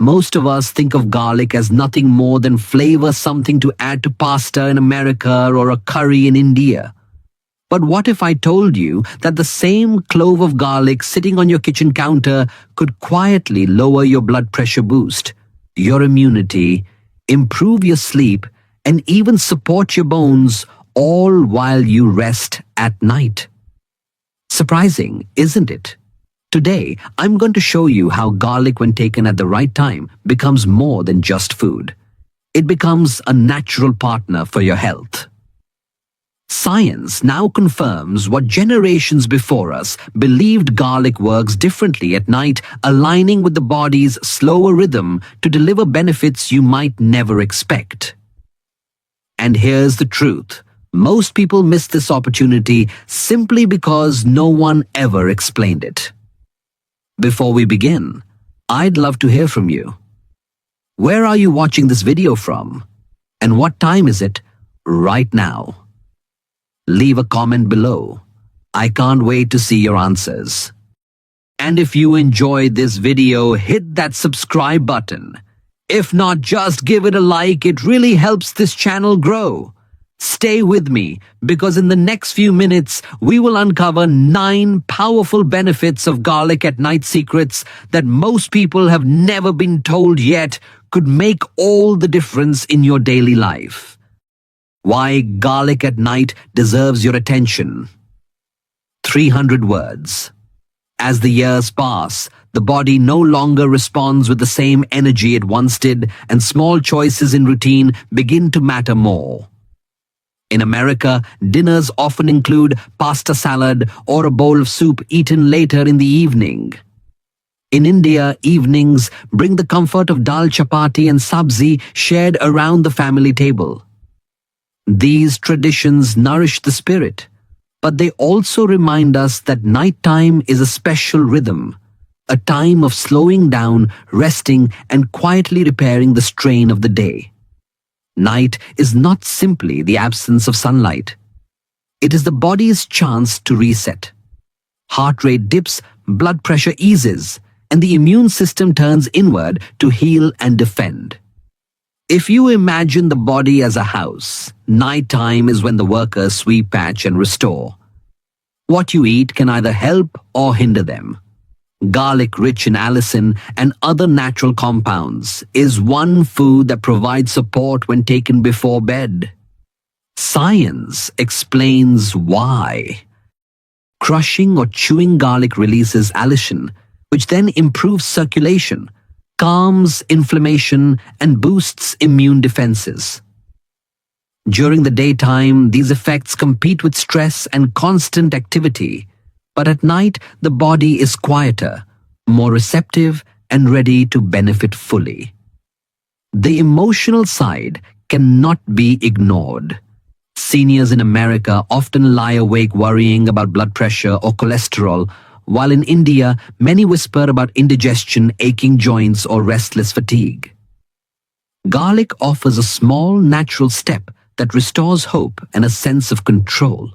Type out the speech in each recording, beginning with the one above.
Most of us think of garlic as nothing more than flavor, something to add to pasta in America or a curry in India. But what if I told you that the same clove of garlic sitting on your kitchen counter could quietly lower your blood pressure, boost your immunity, improve your sleep, and even support your bones, all while you rest at night? Surprising, isn't it? Today, I'm going to show you how garlic, when taken at the right time, becomes more than just food. It becomes a natural partner for your health. Science now confirms what generations before us believed: garlic works differently at night, aligning with the body's slower rhythm to deliver benefits you might never expect. And here's the truth. Most people miss this opportunity simply because no one ever explained it. Before we begin, I'd love to hear from you. Where are you watching this video from? And what time is it right now? Leave a comment below. I can't wait to see your answers. And if you enjoyed this video, hit that subscribe button. If not, just give it a like. It really helps this channel grow. Stay with me, because in the next few minutes, we will uncover 9 powerful benefits of garlic at night, secrets that most people have never been told yet could make all the difference in your daily life. Why garlic at night deserves your attention. 300 words. As the years pass, the body no longer responds with the same energy it once did, and small choices in routine begin to matter more. In America, dinners often include pasta salad or a bowl of soup eaten later in the evening. In India, evenings bring the comfort of dal chapati and sabzi shared around the family table. These traditions nourish the spirit, but they also remind us that nighttime is a special rhythm, a time of slowing down, resting, and quietly repairing the strain of the day. Night is not simply the absence of sunlight. It is the body's chance to reset. Heart rate dips, blood pressure eases, and the immune system turns inward to heal and defend. If you imagine the body as a house, nighttime is when the workers sweep, patch, and restore. What you eat can either help or hinder them. Garlic, rich in allicin and other natural compounds, is one food that provides support when taken before bed. Science explains why. Crushing or chewing garlic releases allicin, which then improves circulation, calms inflammation, and boosts immune defenses. During the daytime, these effects compete with stress and constant activity. But at night, the body is quieter, more receptive, and ready to benefit fully. The emotional side cannot be ignored. Seniors in America often lie awake worrying about blood pressure or cholesterol, while in India, many whisper about indigestion, aching joints, or restless fatigue. Garlic offers a small, natural step that restores hope and a sense of control.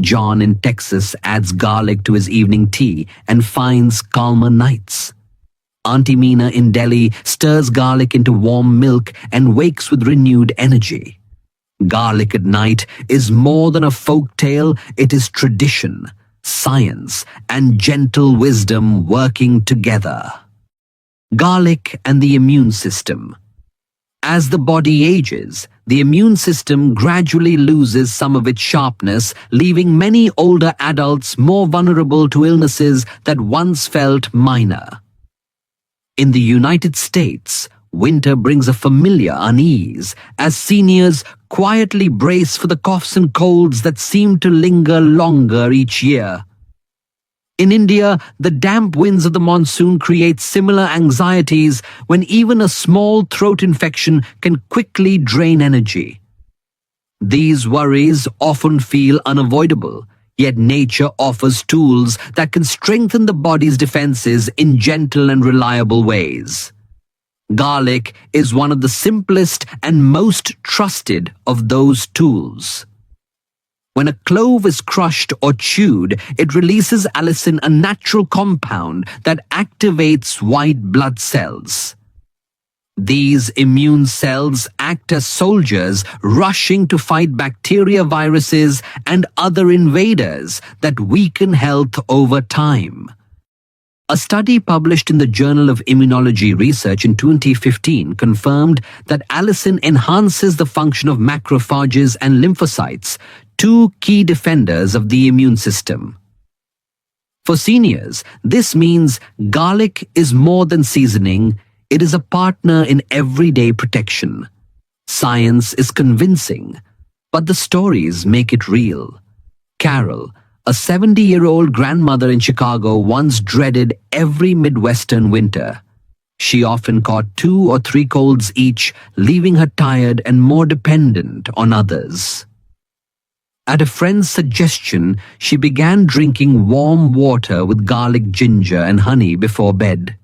John in Texas adds garlic to his evening tea and finds calmer nights. Auntie Meena in Delhi stirs garlic into warm milk and wakes with renewed energy. Garlic at night is more than a folk tale. It is tradition, science, and gentle wisdom working together. Garlic and the immune system. As the body ages, the immune system gradually loses some of its sharpness, leaving many older adults more vulnerable to illnesses that once felt minor. In the United States, winter brings a familiar unease as seniors quietly brace for the coughs and colds that seem to linger longer each year. In India, the damp winds of the monsoon create similar anxieties when even a small throat infection can quickly drain energy. These worries often feel unavoidable, yet nature offers tools that can strengthen the body's defenses in gentle and reliable ways. Garlic is one of the simplest and most trusted of those tools. When a clove is crushed or chewed, it releases allicin, a natural compound that activates white blood cells. These immune cells act as soldiers rushing to fight bacteria, viruses, and other invaders that weaken health over time. A study published in the Journal of Immunology Research in 2015 confirmed that allicin enhances the function of macrophages and lymphocytes, two key defenders of the immune system. For seniors, this means garlic is more than seasoning, it is a partner in everyday protection. Science is convincing, but the stories make it real. Carol, a 70-year-old grandmother in Chicago, once dreaded every Midwestern winter. She often caught 2 or 3 colds each, leaving her tired and more dependent on others. At a friend's suggestion, she began drinking warm water with garlic, ginger, and honey before bed.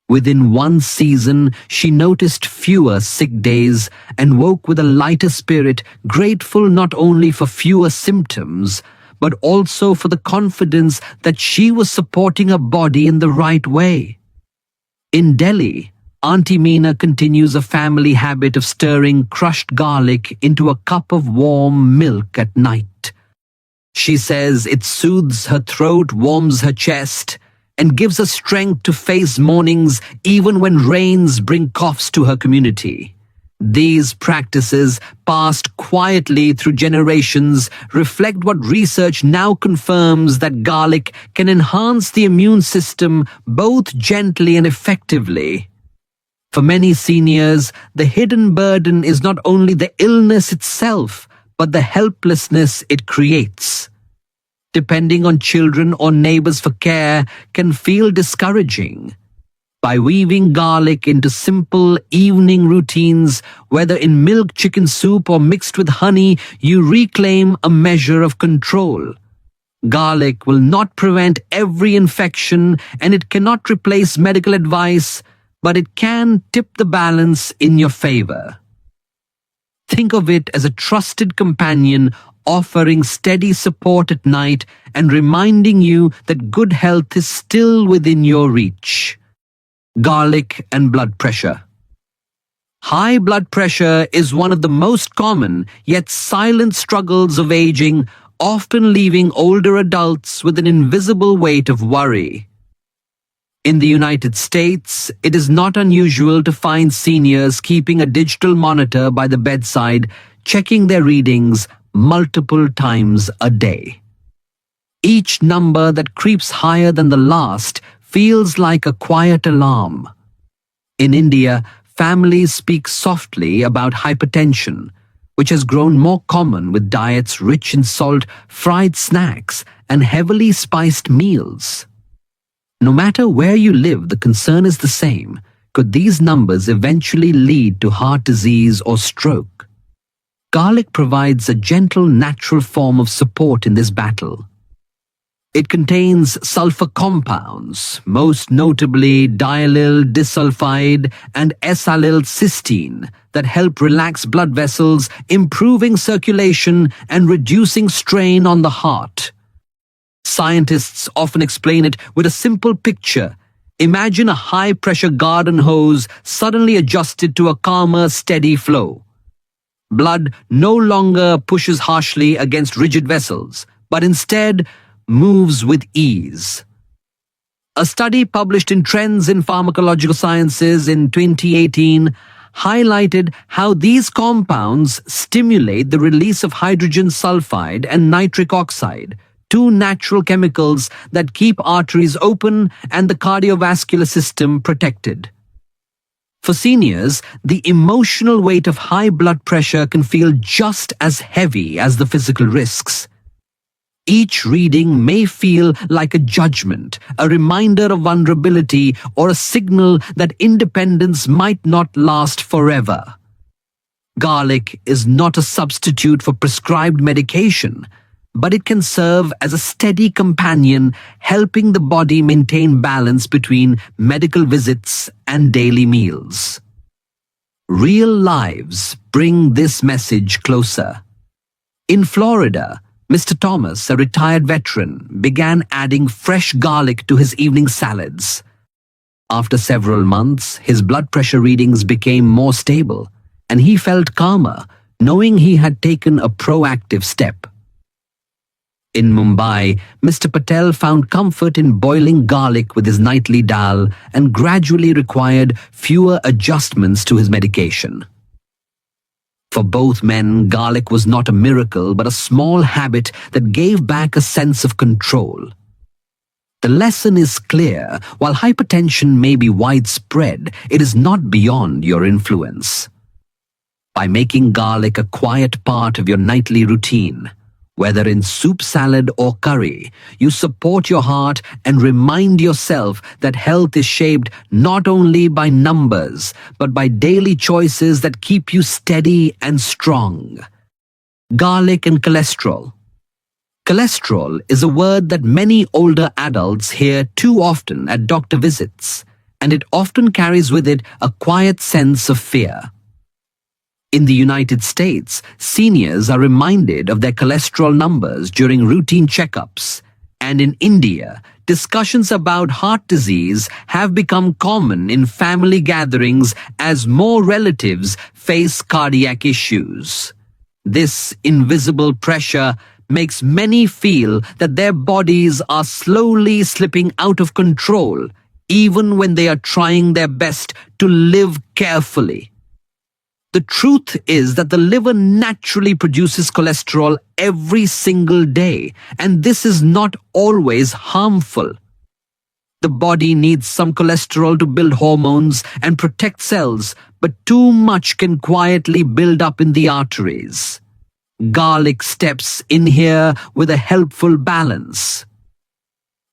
Within one season, she noticed fewer sick days and woke with a lighter spirit, grateful not only for fewer symptoms, but also for the confidence that she was supporting her body in the right way. In Delhi, Auntie Meena continues a family habit of stirring crushed garlic into a cup of warm milk at night. She says it soothes her throat, warms her chest, and gives her strength to face mornings even when rains bring coughs to her community. These practices, passed quietly through generations, reflect what research now confirms, that garlic can enhance the immune system both gently and effectively. For many seniors, the hidden burden is not only the illness itself, but the helplessness it creates. Depending on children or neighbors for care can feel discouraging. By weaving garlic into simple evening routines, whether in milk, chicken soup, or mixed with honey, you reclaim a measure of control. Garlic will not prevent every infection, and it cannot replace medical advice, but it can tip the balance in your favor. Think of it as a trusted companion, offering steady support at night and reminding you that good health is still within your reach. Garlic and blood pressure. High blood pressure is one of the most common yet silent struggles of aging, often leaving older adults with an invisible weight of worry. In the United States, it is not unusual to find seniors keeping a digital monitor by the bedside, checking their readings multiple times a day. Each number that creeps higher than the last feels like a quiet alarm. In India, families speak softly about hypertension, which has grown more common with diets rich in salt, fried snacks, and heavily spiced meals. No matter where you live, the concern is the same. Could these numbers eventually lead to heart disease or stroke? Garlic provides a gentle, natural form of support in this battle. It contains sulfur compounds, most notably diallyl disulfide and S-allyl cysteine, that help relax blood vessels, improving circulation and reducing strain on the heart. Scientists often explain it with a simple picture. Imagine a high-pressure garden hose suddenly adjusted to a calmer, steady flow. Blood no longer pushes harshly against rigid vessels, but instead moves with ease. A study published in Trends in Pharmacological Sciences in 2018 highlighted how these compounds stimulate the release of hydrogen sulfide and nitric oxide, two natural chemicals that keep arteries open and the cardiovascular system protected. For seniors, the emotional weight of high blood pressure can feel just as heavy as the physical risks. Each reading may feel like a judgment, a reminder of vulnerability, or a signal that independence might not last forever. Garlic is not a substitute for prescribed medication, but it can serve as a steady companion, helping the body maintain balance between medical visits and daily meals. Real lives bring this message closer. In Florida, Mr. Thomas, a retired veteran, began adding fresh garlic to his evening salads. After several months, his blood pressure readings became more stable, and he felt calmer, knowing he had taken a proactive step. In Mumbai, Mr. Patel found comfort in boiling garlic with his nightly dal and gradually required fewer adjustments to his medication. For both men, garlic was not a miracle but a small habit that gave back a sense of control. The lesson is clear: while hypertension may be widespread, it is not beyond your influence. By making garlic a quiet part of your nightly routine, whether in soup, salad, or curry, you support your heart and remind yourself that health is shaped not only by numbers, but by daily choices that keep you steady and strong. Garlic and cholesterol. Cholesterol is a word that many older adults hear too often at doctor visits, and it often carries with it a quiet sense of fear. In the United States, seniors are reminded of their cholesterol numbers during routine checkups, and in India, discussions about heart disease have become common in family gatherings as more relatives face cardiac issues. This invisible pressure makes many feel that their bodies are slowly slipping out of control, even when they are trying their best to live carefully. The truth is that the liver naturally produces cholesterol every single day, and this is not always harmful. The body needs some cholesterol to build hormones and protect cells, but too much can quietly build up in the arteries. Garlic steps in here with a helpful balance.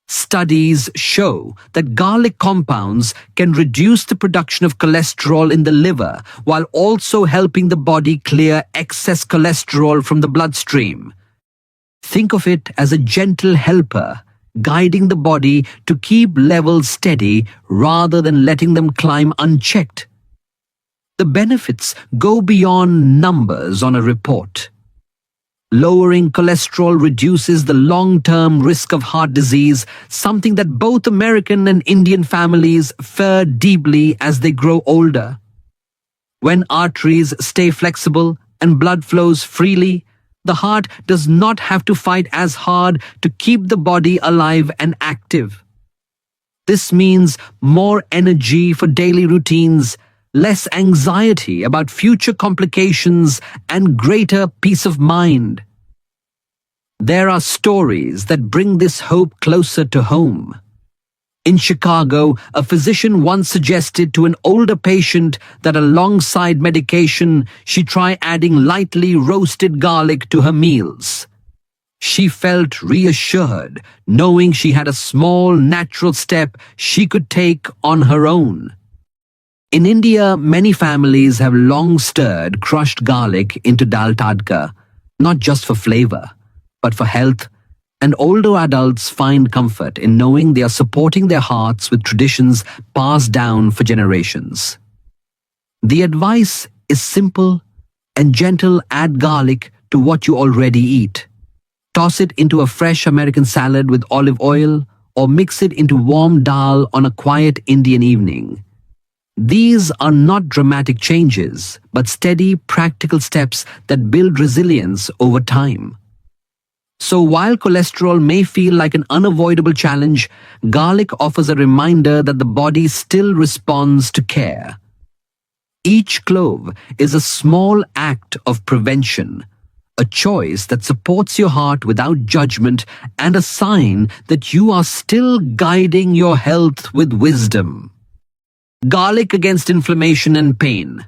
Studies show that garlic compounds can reduce the production of cholesterol in the liver while also helping the body clear excess cholesterol from the bloodstream. Think of it as a gentle helper, guiding the body to keep levels steady rather than letting them climb unchecked. The benefits go beyond numbers on a report. Lowering cholesterol reduces the long-term risk of heart disease, something that both American and Indian families fear deeply as they grow older. When arteries stay flexible and blood flows freely, the heart does not have to fight as hard to keep the body alive and active. This means more energy for daily routines, less anxiety about future complications, and greater peace of mind. There are stories that bring this hope closer to home. In Chicago, a physician once suggested to an older patient that alongside medication, she try adding lightly roasted garlic to her meals. She felt reassured, knowing she had a small, natural step she could take on her own. In India, many families have long stirred crushed garlic into dal tadka, not just for flavor, but for health, and older adults find comfort in knowing they are supporting their hearts with traditions passed down for generations. The advice is simple and gentle: add garlic to what you already eat. Toss it into a fresh American salad with olive oil, or mix it into warm dal on a quiet Indian evening. These are not dramatic changes, but steady, practical steps that build resilience over time. So while cholesterol may feel like an unavoidable challenge, garlic offers a reminder that the body still responds to care. Each clove is a small act of prevention, a choice that supports your heart without judgment, and a sign that you are still guiding your health with wisdom. Garlic against inflammation and pain.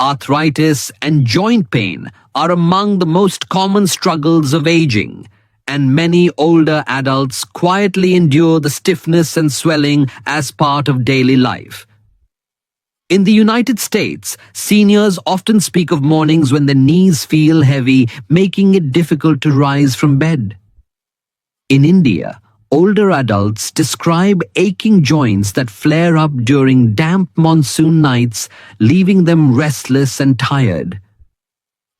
Arthritis and joint pain are among the most common struggles of aging, and many older adults quietly endure the stiffness and swelling as part of daily life. In the United States, seniors often speak of mornings when their knees feel heavy, making it difficult to rise from bed. In India, older adults describe aching joints that flare up during damp monsoon nights, leaving them restless and tired.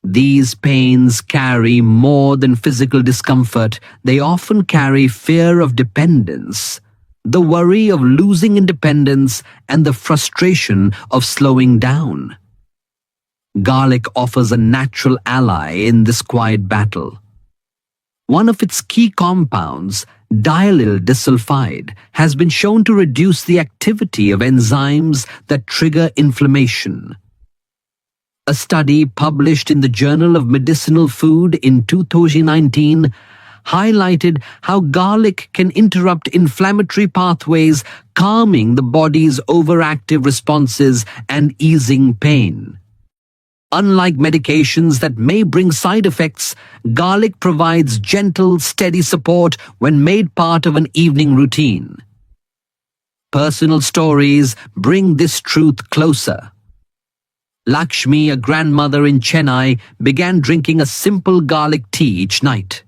These pains carry more than physical discomfort. They often carry fear of dependence, the worry of losing independence, and the frustration of slowing down. Garlic offers a natural ally in this quiet battle. One of its key compounds, diallyl disulfide, has been shown to reduce the activity of enzymes that trigger inflammation. A study published in the Journal of Medicinal Food in 2019 highlighted how garlic can interrupt inflammatory pathways, calming the body's overactive responses and easing pain. Unlike medications that may bring side effects, garlic provides gentle, steady support when made part of an evening routine. Personal stories bring this truth closer. Lakshmi, a grandmother in Chennai, began drinking a simple garlic tea each night.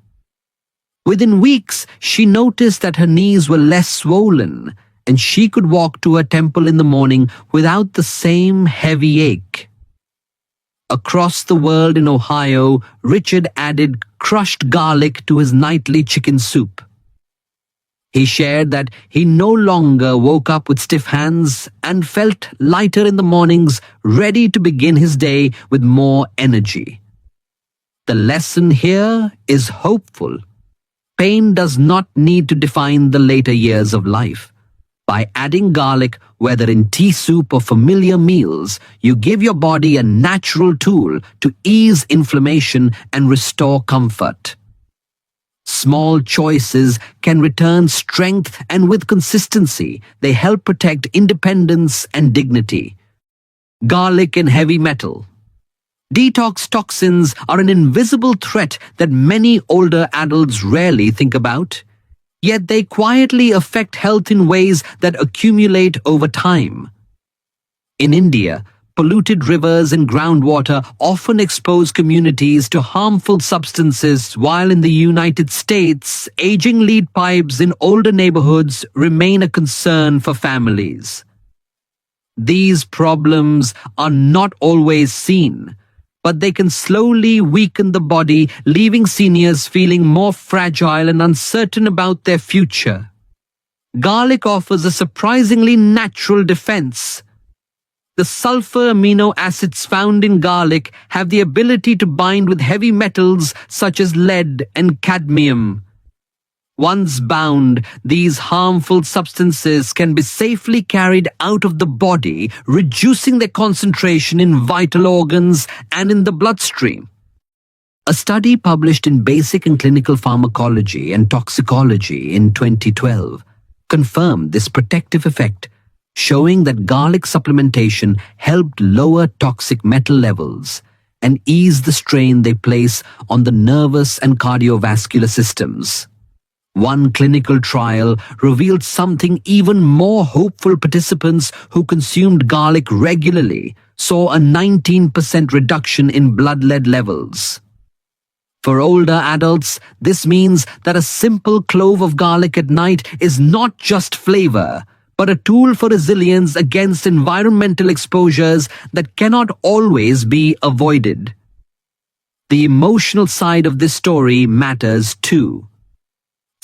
Within weeks, she noticed that her knees were less swollen, and she could walk to her temple in the morning without the same heavy ache. Across the world in Ohio, Richard added crushed garlic to his nightly chicken soup. He shared that he no longer woke up with stiff hands and felt lighter in the mornings, ready to begin his day with more energy. The lesson here is hopeful. Pain does not need to define the later years of life. By adding garlic, whether in tea soup or familiar meals, you give your body a natural tool to ease inflammation and restore comfort. Small choices can return strength, and with consistency, they help protect independence and dignity. Garlic and heavy metal. Detox toxins are an invisible threat that many older adults rarely think about. Yet they quietly affect health in ways that accumulate over time. In India, polluted rivers and groundwater often expose communities to harmful substances, while in the United States, aging lead pipes in older neighborhoods remain a concern for families. These problems are not always seen, but they can slowly weaken the body, leaving seniors feeling more fragile and uncertain about their future. Garlic offers a surprisingly natural defense. The sulfur amino acids found in garlic have the ability to bind with heavy metals such as lead and cadmium. Once bound, these harmful substances can be safely carried out of the body, reducing their concentration in vital organs and in the bloodstream. A study published in Basic and Clinical Pharmacology and Toxicology in 2012 confirmed this protective effect, showing that garlic supplementation helped lower toxic metal levels and ease the strain they place on the nervous and cardiovascular systems. One clinical trial revealed something even more hopeful. Participants who consumed garlic regularly saw a 19% reduction in blood lead levels. For older adults, this means that a simple clove of garlic at night is not just flavor, but a tool for resilience against environmental exposures that cannot always be avoided. The emotional side of this story matters too.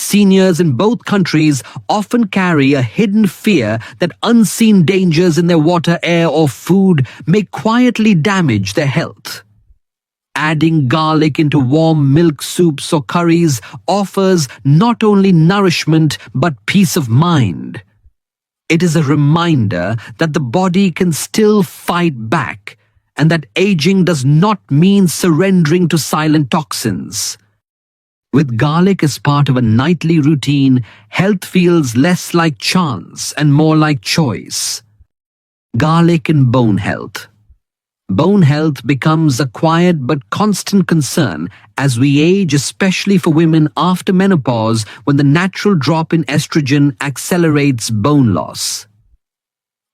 Seniors in both countries often carry a hidden fear that unseen dangers in their water, air, or food may quietly damage their health. Adding garlic into warm milk soups or curries offers not only nourishment but peace of mind. It is a reminder that the body can still fight back, and that aging does not mean surrendering to silent toxins. With garlic as part of a nightly routine, health feels less like chance and more like choice. Garlic and bone health. Bone health becomes a quiet but constant concern as we age, especially for women after menopause, when the natural drop in estrogen accelerates bone loss.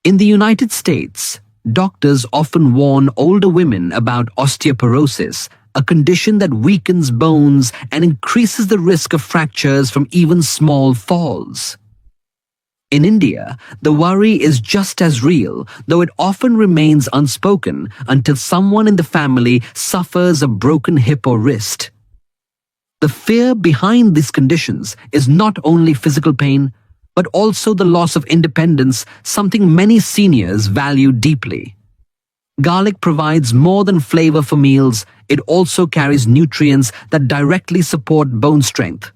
In the United States, doctors often warn older women about osteoporosis, a condition that weakens bones and increases the risk of fractures from even small falls. In India, the worry is just as real, though it often remains unspoken until someone in the family suffers a broken hip or wrist. The fear behind these conditions is not only physical pain, but also the loss of independence, something many seniors value deeply. Garlic provides more than flavor for meals, it also carries nutrients that directly support bone strength.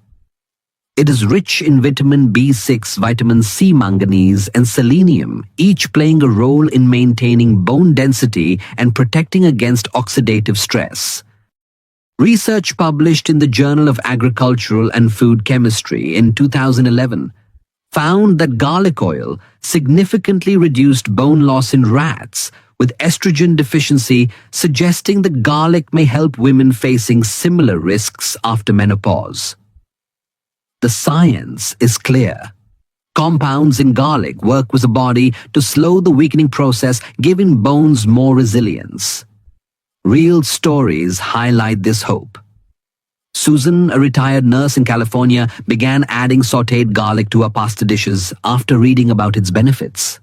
It is rich in vitamin B6, vitamin C, manganese, and selenium, each playing a role in maintaining bone density and protecting against oxidative stress. Research published in the Journal of Agricultural and Food Chemistry in 2011 found that garlic oil significantly reduced bone loss in rats with estrogen deficiency, suggesting that garlic may help women facing similar risks after menopause. The science is clear. Compounds in garlic work with the body to slow the weakening process, giving bones more resilience. Real stories highlight this hope. Susan, a retired nurse in California, began adding sautéed garlic to her pasta dishes after reading about its benefits.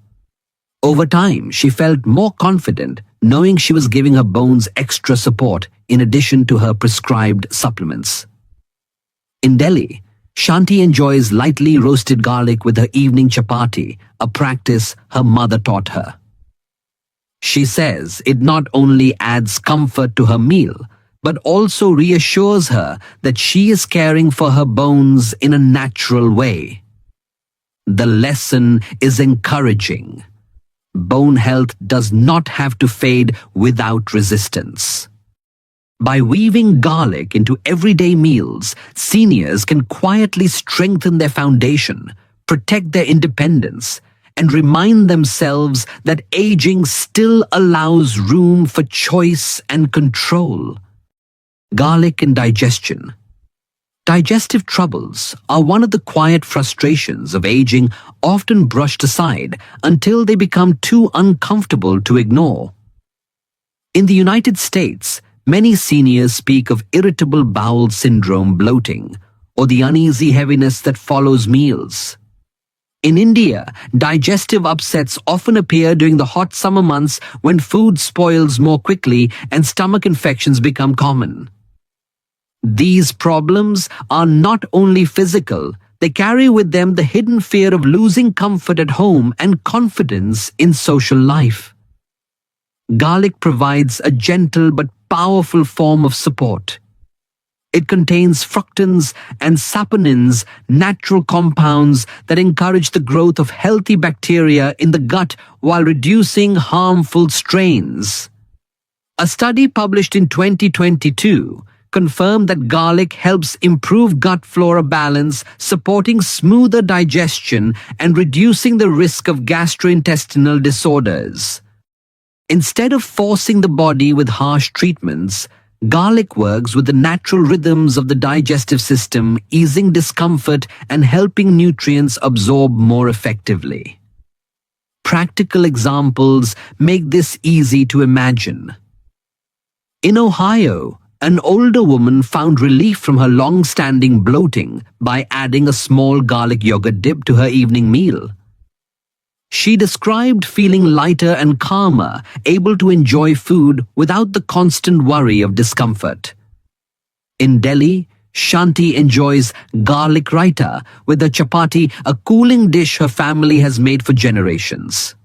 Over time, she felt more confident, knowing she was giving her bones extra support in addition to her prescribed supplements. In Delhi, Shanti enjoys lightly roasted garlic with her evening chapati, a practice her mother taught her. She says it not only adds comfort to her meal, but also reassures her that she is caring for her bones in a natural way. The lesson is encouraging. Bone health does not have to fade without resistance. By weaving garlic into everyday meals, seniors can quietly strengthen their foundation, protect their independence, and remind themselves that aging still allows room for choice and control. Garlic and digestion. Digestive troubles are one of the quiet frustrations of aging, often brushed aside until they become too uncomfortable to ignore. In the United States, many seniors speak of irritable bowel syndrome, bloating, or the uneasy heaviness that follows meals. In India, digestive upsets often appear during the hot summer months when food spoils more quickly and stomach infections become common. These problems are not only physical, they carry with them the hidden fear of losing comfort at home and confidence in social life. Garlic provides a gentle but powerful form of support. It contains fructans and saponins, natural compounds that encourage the growth of healthy bacteria in the gut while reducing harmful strains. A study published in 2022 confirmed that garlic helps improve gut flora balance, supporting smoother digestion and reducing the risk of gastrointestinal disorders. Instead of forcing the body with harsh treatments, garlic works with the natural rhythms of the digestive system, easing discomfort and helping nutrients absorb more effectively. Practical examples make this easy to imagine. In Ohio, an older woman found relief from her long-standing bloating by adding a small garlic yogurt dip to her evening meal. She described feeling lighter and calmer, able to enjoy food without the constant worry of discomfort. In Delhi, Shanti enjoys garlic raita with her chapati, a cooling dish her family has made for generations.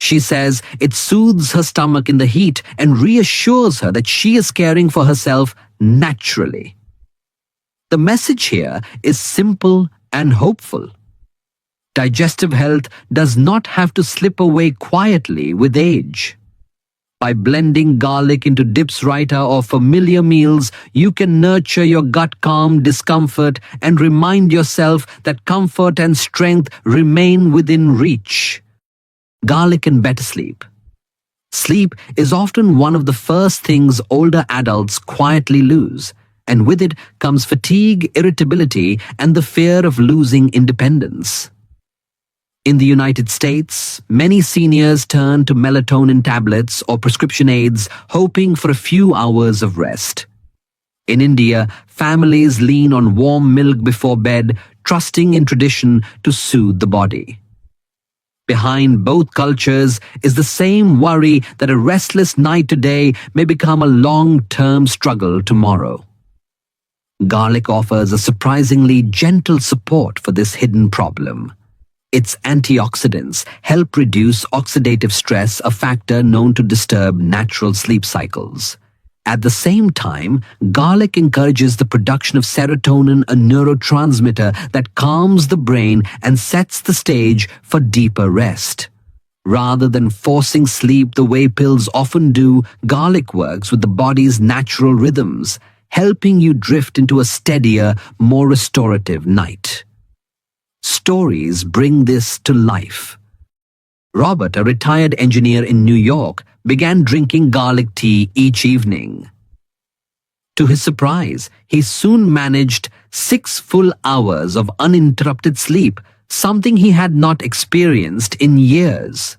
She says it soothes her stomach in the heat and reassures her that she is caring for herself naturally. The message here is simple and hopeful. Digestive health does not have to slip away quietly with age. By blending garlic into dips, raita, or familiar meals, you can nurture your gut calm discomfort and remind yourself that comfort and strength remain within reach. Garlic and better sleep. Sleep is often one of the first things older adults quietly lose, and with it comes fatigue, irritability, and the fear of losing independence. In the United States, many seniors turn to melatonin tablets or prescription aids, hoping for a few hours of rest. In India, families lean on warm milk before bed, trusting in tradition to soothe the body. Behind both cultures is the same worry that a restless night today may become a long-term struggle tomorrow. Garlic offers a surprisingly gentle support for this hidden problem. Its antioxidants help reduce oxidative stress, a factor known to disturb natural sleep cycles. At the same time, garlic encourages the production of serotonin, a neurotransmitter that calms the brain and sets the stage for deeper rest. Rather than forcing sleep the way pills often do, garlic works with the body's natural rhythms, helping you drift into a steadier, more restorative night. Stories bring this to life. Robert, a retired engineer in New York, began drinking garlic tea each evening. To his surprise, he soon managed 6 full hours of uninterrupted sleep, something he had not experienced in years.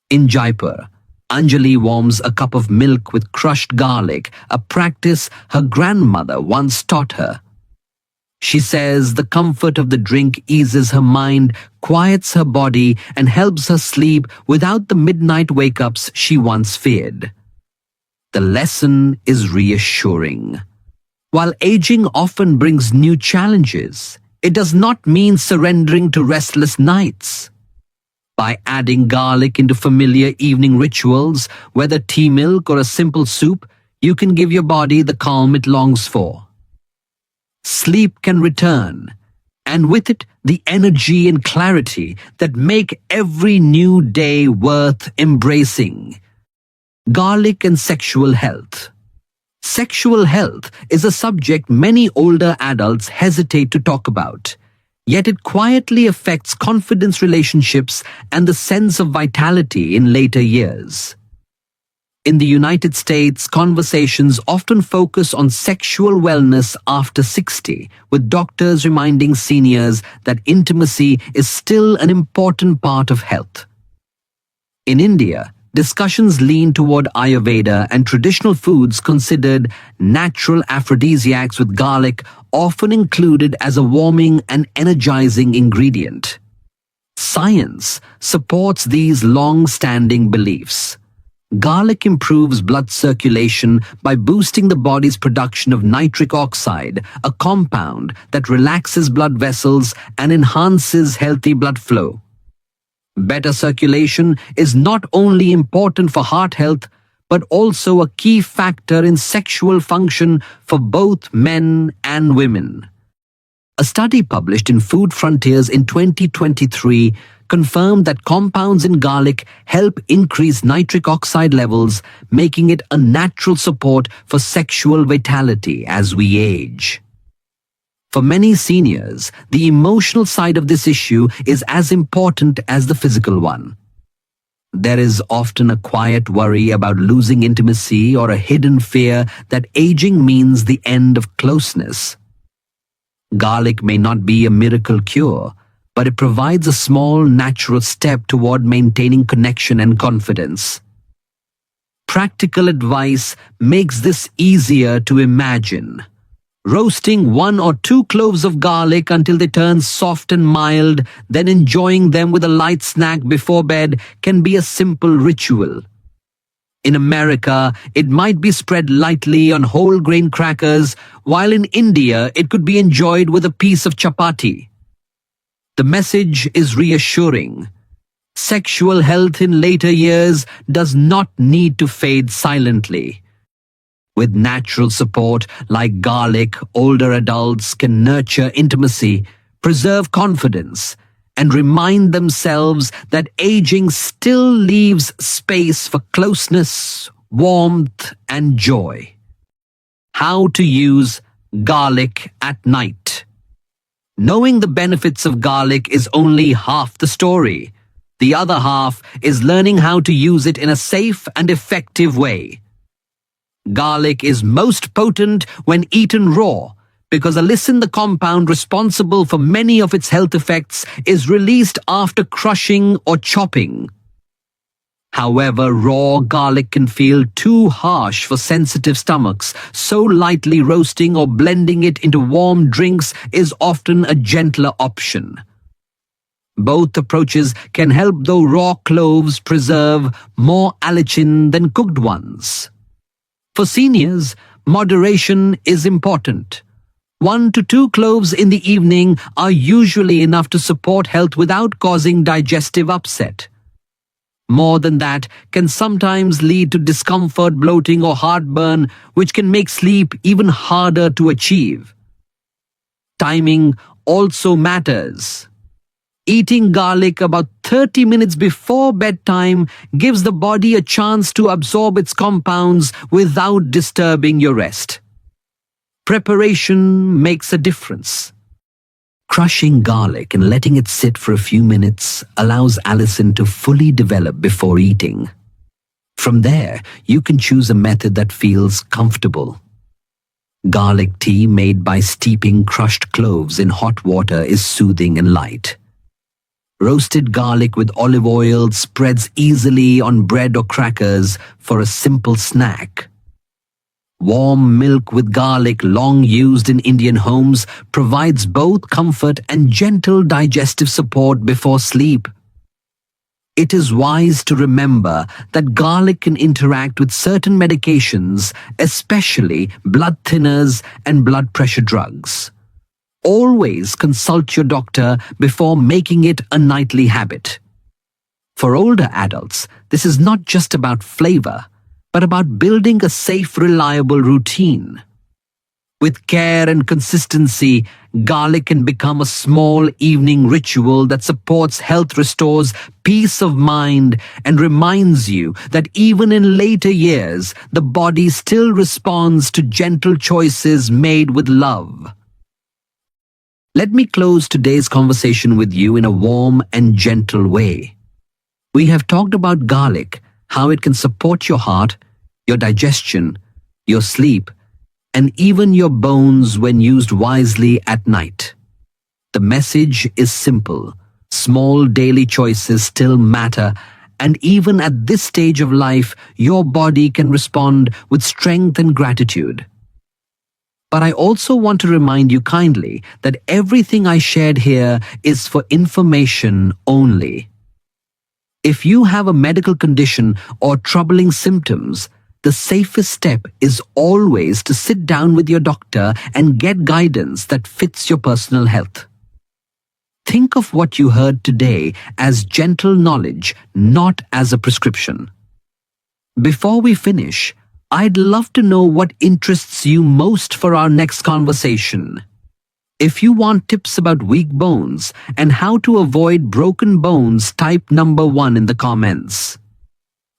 In Jaipur, Anjali warms a cup of milk with crushed garlic, a practice her grandmother once taught her. She says the comfort of the drink eases her mind, quiets her body, and helps her sleep without the midnight wake-ups she once feared. The lesson is reassuring. While aging often brings new challenges, it does not mean surrendering to restless nights. By adding garlic into familiar evening rituals, whether tea milk or a simple soup, you can give your body the calm it longs for. Sleep can return, and with it the energy and clarity that make every new day worth embracing. Garlic and sexual health. Sexual health is a subject many older adults hesitate to talk about, yet it quietly affects confidence, relationships, and the sense of vitality in later years. In the United States, conversations often focus on sexual wellness after 60, with doctors reminding seniors that intimacy is still an important part of health. In India, discussions lean toward Ayurveda and traditional foods considered natural aphrodisiacs, with garlic often included as a warming and energizing ingredient. Science supports these long-standing beliefs. Garlic improves blood circulation by boosting the body's production of nitric oxide, a compound that relaxes blood vessels and enhances healthy blood flow. Better circulation is not only important for heart health, but also a key factor in sexual function for both men and women. A study published in Food Frontiers in 2023 confirmed that compounds in garlic help increase nitric oxide levels, making it a natural support for sexual vitality as we age. For many seniors, the emotional side of this issue is as important as the physical one. There is often a quiet worry about losing intimacy or a hidden fear that aging means the end of closeness. Garlic may not be a miracle cure, but it provides a small, natural step toward maintaining connection and confidence. Practical advice makes this easier to imagine. Roasting 1 or 2 cloves of garlic until they turn soft and mild, then enjoying them with a light snack before bed can be a simple ritual. In America, it might be spread lightly on whole grain crackers, while in India it could be enjoyed with a piece of chapati. The message is reassuring. Sexual health in later years does not need to fade silently. With natural support like garlic, older adults can nurture intimacy, preserve confidence, and remind themselves that aging still leaves space for closeness, warmth, and joy. How to use garlic at night. Knowing the benefits of garlic is only half the story. The other half is learning how to use it in a safe and effective way. Garlic is most potent when eaten raw, because allicin, the compound responsible for many of its health effects, is released after crushing or chopping. However, raw garlic can feel too harsh for sensitive stomachs, so lightly roasting or blending it into warm drinks is often a gentler option. Both approaches can help, though raw cloves preserve more allicin than cooked ones. For seniors, moderation is important. 1 to 2 cloves in the evening are usually enough to support health without causing digestive upset. More than that can sometimes lead to discomfort, bloating, or heartburn, which can make sleep even harder to achieve. Timing also matters. Eating garlic about 30 minutes before bedtime gives the body a chance to absorb its compounds without disturbing your rest. Preparation makes a difference. Crushing garlic and letting it sit for a few minutes allows Alison to fully develop before eating. From there, you can choose a method that feels comfortable. Garlic tea made by steeping crushed cloves in hot water is soothing and light. Roasted garlic with olive oil spreads easily on bread or crackers for a simple snack. Warm milk with garlic, long used in Indian homes, provides both comfort and gentle digestive support before sleep. It is wise to remember that garlic can interact with certain medications, especially blood thinners and blood pressure drugs. Always consult your doctor before making it a nightly habit. For older adults, this is not just about flavor, but about building a safe, reliable routine. With care and consistency, garlic can become a small evening ritual that supports health, restores peace of mind, and reminds you that even in later years, the body still responds to gentle choices made with love. Let me close today's conversation with you in a warm and gentle way. We have talked about garlic, how it can support your heart, your digestion, your sleep, and even your bones when used wisely at night. The message is simple. Small daily choices still matter, and even at this stage of life, your body can respond with strength and gratitude. But I also want to remind you kindly that everything I shared here is for information only. If you have a medical condition or troubling symptoms, the safest step is always to sit down with your doctor and get guidance that fits your personal health. Think of what you heard today as gentle knowledge, not as a prescription. Before we finish, I'd love to know what interests you most for our next conversation. If you want tips about weak bones and how to avoid broken bones, type number 1 in the comments.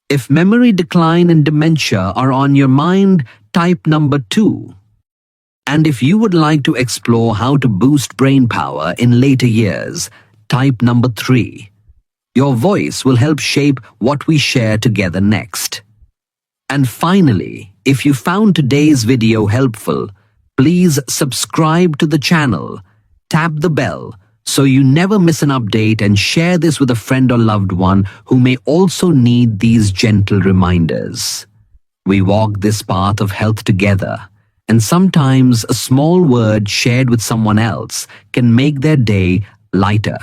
If memory decline and dementia are on your mind, type number 2. And if you would like to explore how to boost brain power in later years, type number 3. Your voice will help shape what we share together next. And finally, if you found today's video helpful, please subscribe to the channel, tap the bell, so you never miss an update, and share this with a friend or loved one who may also need these gentle reminders. We walk this path of health together, and sometimes a small word shared with someone else can make their day lighter.